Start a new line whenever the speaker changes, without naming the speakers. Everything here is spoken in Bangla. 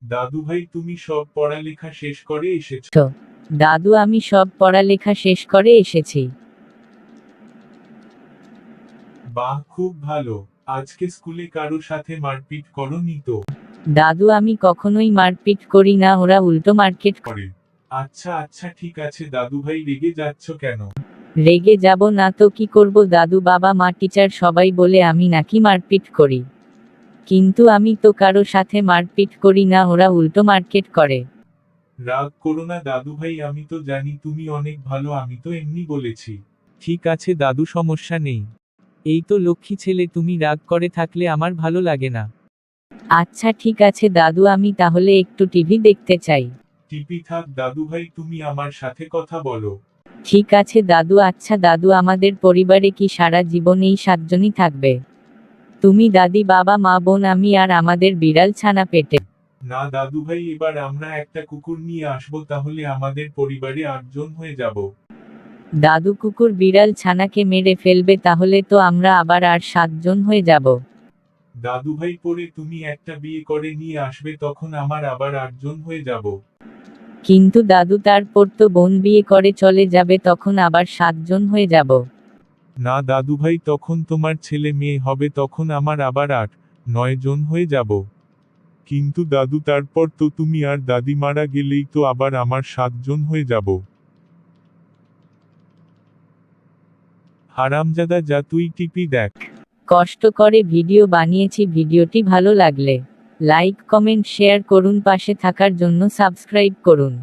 দাদু ভাই তুমি সব পড়ালেখা শেষ করে এসেছো?
তো দাদু আমি সব পড়ালেখা শেষ করে এসেছি।
বাহ, খুব ভালো। আজকে স্কুলে কারো সাথে মারপিট করোনি তো?
দাদু আমি কখনোই মারপিট করি না, ওরা উল্টো মারপিট করে।
করে। আচ্ছা আচ্ছা, ঠিক আছে দাদু ভাই, রেগে যাচ্ছ কেন?
রেগে যাব না তো কি করব দাদু, বাবা মা টিচার সবাই বলে আমি নাকি মারপিট করি। কিন্তু আমি তো কারো সাথে মারপিট করি না, ওরা উল্টো মারপিট করে।
রাগ করো না দাদু ভাই, আমি তো জানি তুমি অনেক ভালো, আমি তো এমনি বলেছি। ঠিক আছে দাদু, সমস্যা নেই। এই তো লক্ষ্মী ছেলে, তুমি রাগ করে থাকলে আমার ভালো লাগে না।
আচ্ছা ঠিক আছে দাদু, আমি তাহলে একটু টিভি দেখতে চাই।
টিপি থাক দাদু ভাই, তুমি আমার সাথে কথা বলো।
ঠিক আছে দাদু। আচ্ছা দাদু, আমাদের পরিবারে কি সারা জীবন এই সাতজনই থাকবে? তুমি, দাদি, বাবা মা বোন, আমি আর আমাদের বিড়াল ছানা পেটে?
না দাদু ভাই, এবার আমরা একটা কুকুর নিয়ে আসবো, তাহলে আমাদের পরিবারে 8 জন হয়ে যাব।
দাদু কুকুর বিড়াল ছানাকে মেরে ফেলবে, তাহলে তো আমরা আবার আর 7 জন হয়ে যাব।
দাদু ভাই, পরে তুমি একটা বিয়ে করে নিয়ে আসবে, তখন আমার আবার 8 জন হয়ে যাব।
কিন্তু দাদু তারপর তো বোন বিয়ে করে চলে যাবে, তখন আবার 7 জন হয়ে যাব।
না দাদু ভাই, তখন তোমার ছেলে মেয়ে হবে, তখন আমার আবার 8, 9 জন হয়ে যাব। কিন্তু দাদু, তারপর তো তুমি আর দাদি মারা গেলেই তো আবার আমার 7 জন হয়ে যাব। হারামজাদা, যা তুই টিপি দেখ।
কষ্ট করে ভিডিও বানিয়েছি, ভিডিওটি ভালো লাগলে লাইক কমেন্ট শেয়ার করুন, পাশে থাকার জন্য সাবস্ক্রাইব করুন।